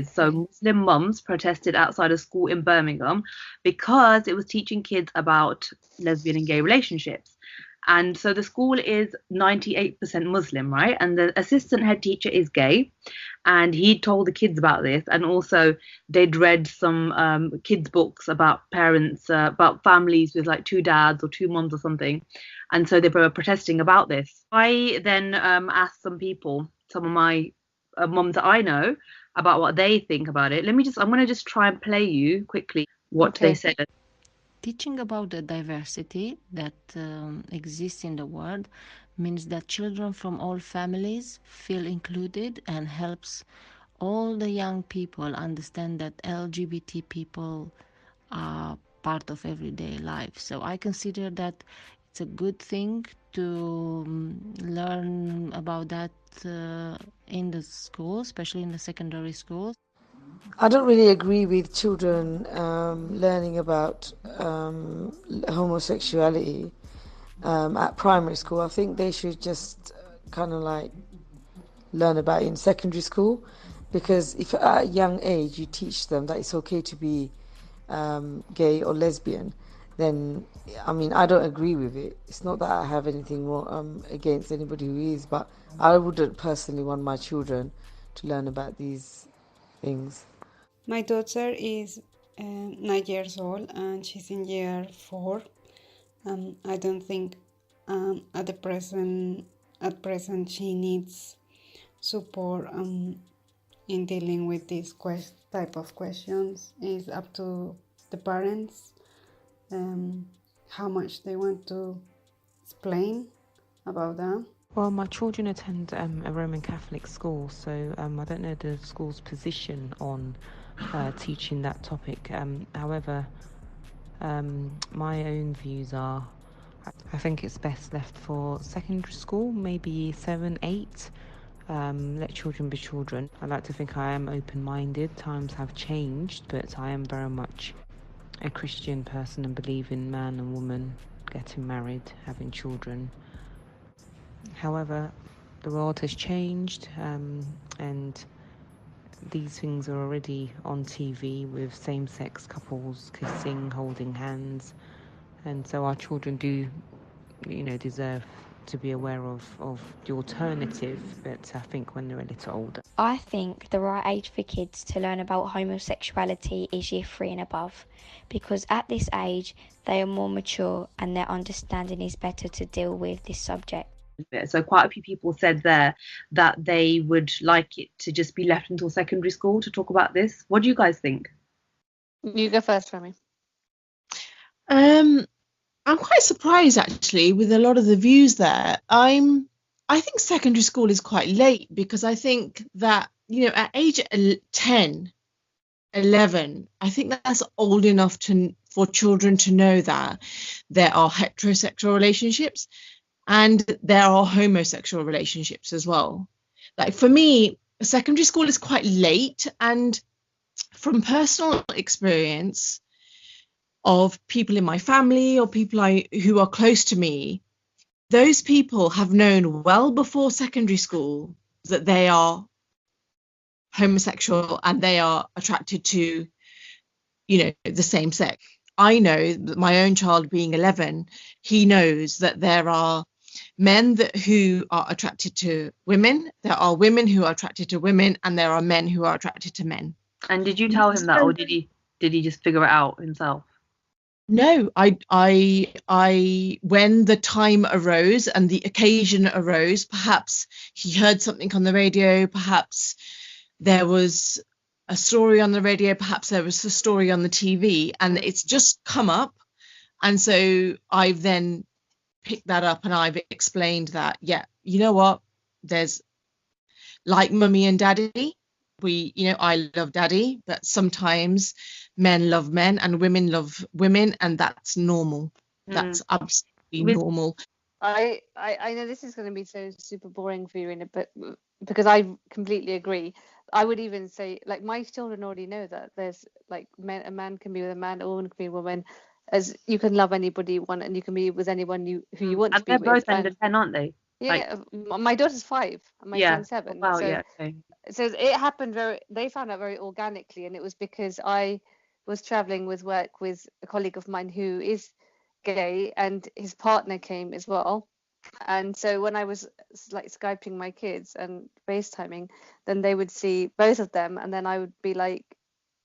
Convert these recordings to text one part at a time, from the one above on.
So Muslim mums protested outside a school in Birmingham because it was teaching kids about lesbian and gay relationships. And so the school is 98% Muslim, right? And the assistant head teacher is gay. And he told the kids about this. And also, they'd read some kids' books about parents, about families with like two dads or two moms or something. And so they were protesting about this. I then asked some people, some of my moms that I know, about what they think about it. I'm going to just try and play you quickly what they Okay. said. Teaching about the diversity that exists in the world means that children from all families feel included and helps all the young people understand that LGBT people are part of everyday life. So I consider that it's a good thing to learn about that in the school, especially in the secondary schools. I don't really agree with children learning about homosexuality at primary school. I think they should just kind of like learn about it in secondary school, because if at a young age you teach them that it's okay to be gay or lesbian, then I mean I don't agree with it. It's not that I have anything more against anybody who is, but I wouldn't personally want my children to learn about these things. My daughter is 9 years old and she's in year 4. I don't think at present she needs support in dealing with these type of questions. It's up to the parents how much they want to explain about that. Well, my children attend a Roman Catholic school, so I don't know the school's position on teaching that topic. However, my own views are I think it's best left for secondary school, maybe year 7, 8. Let children be children. I like to think I am open-minded. Times have changed, but I am very much a Christian person and believe in man and woman getting married, having children. However, the world has changed, and these things are already on TV with same-sex couples kissing, holding hands, and so our children do, deserve to be aware of the alternative, but I think when they're a little older. I think the right age for kids to learn about homosexuality is year 3 and above, because at this age they are more mature and their understanding is better to deal with this subject. So quite a few people said there that they would like it to just be left until secondary school to talk about this. What do you guys think? You go first, Remy. I'm quite surprised actually with a lot of the views there. I think secondary school is quite late, because I think that, at age 10, 11, I think that's old enough for children to know that there are heterosexual relationships and there are homosexual relationships as well. Like for me, secondary school is quite late, and from personal experience of people in my family or people who are close to me, those people have known well before secondary school that they are homosexual and they are attracted to, the same sex. I know that my own child being 11, he knows that there are men who are attracted to women, there are women who are attracted to women, and there are men who are attracted to men. And did you tell him that, or did he just figure it out himself? No, I when the time arose and the occasion arose, perhaps he heard something on the radio, perhaps there was a story on the radio, perhaps there was a story on the TV, and it's just come up. And so I've then picked that up and I've explained that, yeah, you know what, there's like mummy and daddy. I love daddy, but sometimes men love men and women love women, and that's normal. That's absolutely normal. I know this is going to be so super boring for you, in it, but because I completely agree. I would even say, like, my children already know that there's like a man can be with a man, a woman can be a woman, as you can love anybody you want, and you can be with anyone who you want and to be they're with. both under 10, aren't they? Yeah, my daughter's 5 and my son's 7. Wow, So yeah, okay. so it happened they found out very organically, and it was because I was traveling with work with a colleague of mine who is gay, and his partner came as well. And so when I was like Skyping my kids and FaceTiming, then they would see both of them, and then I would be like,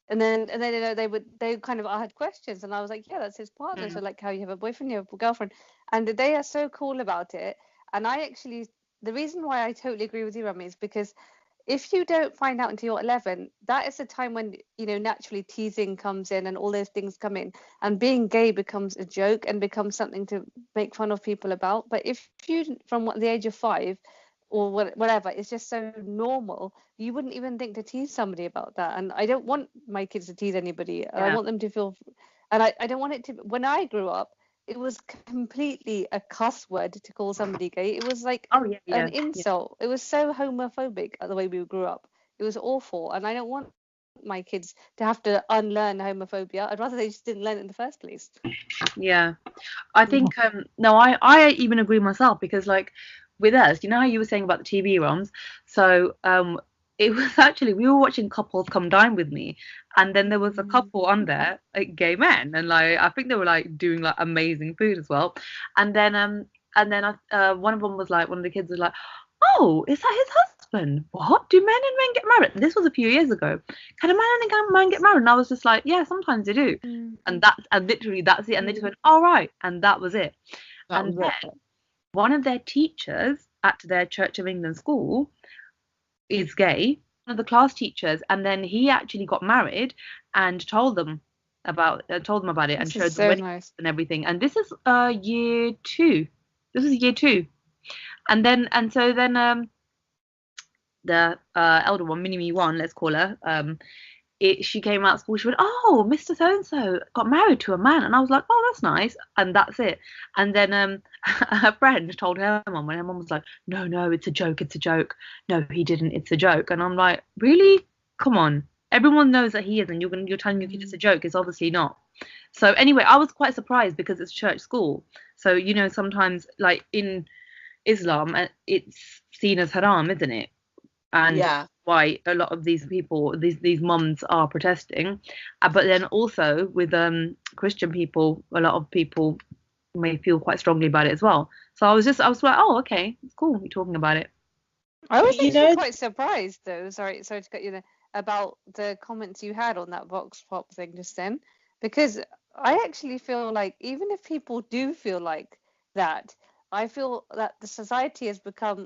and then you know they kind of I had questions, and I was like, yeah, that's his partner. So like how you have a boyfriend, you have a girlfriend, and they are so cool about it. And I actually, the reason why I totally agree with you, Rami, is because if you don't find out until you're 11, that is the time when, you know, naturally teasing comes in and all those things come in, and being gay becomes a joke and becomes something to make fun of people about. But if you, from the age of 5 or whatever, it's just so normal, you wouldn't even think to tease somebody about that. And I don't want my kids to tease anybody. I want them to feel, and I don't want it to, when I grew up, it was completely a cuss word to call somebody gay. It was like an insult. It was so homophobic the way we grew up. It was awful, and I don't want my kids to have to unlearn homophobia. I'd rather they just didn't learn it in the first place. Yeah, I think no, I even agree myself, because like with us, you know how you were saying about the TV ROMs, so it was actually, we were watching Couples Come Dine with Me, and then there was a couple on there, like gay men, and like I think they were like doing like amazing food as well, and then one of them was like, one of the kids was like, oh, is that his husband? What? Do men and men get married? This was a few years ago. Can a man and a man get married? And I was just like, yeah, sometimes they do. And literally that's it. And they just went, all right, and that was it. And then one of their teachers at their Church of England school is gay, one of the class teachers, and then he actually got married and told them about it and showed them weddings and everything. And this is year 2. This is year 2. And then the elder one, Mini Me One, let's call her, she came out of school, she went, oh, Mr. So-and-so got married to a man. And I was like, oh, that's nice. And that's it. And then her friend told her mum, and her mum was like, no, it's a joke. No, he didn't. It's a joke. And I'm like, really? Come on. Everyone knows that he is, and you're telling your kid it's a joke. It's obviously not. So anyway, I was quite surprised because it's church school. So, you know, sometimes like in Islam, it's seen as haram, isn't it? And why a lot of these people, these mums are protesting. But then also with Christian people, a lot of people may feel quite strongly about it as well. So I was like, oh, okay, it's cool you're talking about it. I was actually quite surprised though, sorry to cut you there, about the comments you had on that Vox Pop thing just then, because I actually feel like even if people do feel like that, I feel that the society has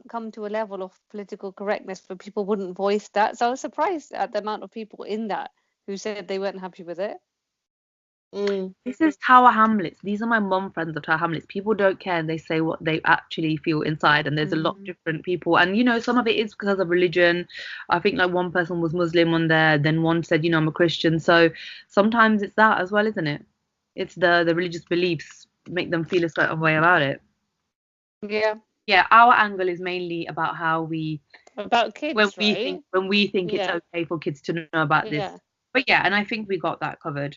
come to a level of political correctness where people wouldn't voice that. So I was surprised at the amount of people in that who said they weren't happy with it. This is Tower Hamlets. These are my mum friends of Tower Hamlets. People don't care, and they say what they actually feel inside. And there's a lot of different people. And, you know, some of it is because of religion. I think like one person was Muslim on there. Then one said, you know, I'm a Christian. So sometimes it's that as well, isn't it? It's the religious beliefs make them feel a certain way about it. Yeah, our angle is mainly about how about kids, when we think it's okay for kids to know about this. But yeah, and I think we got that covered.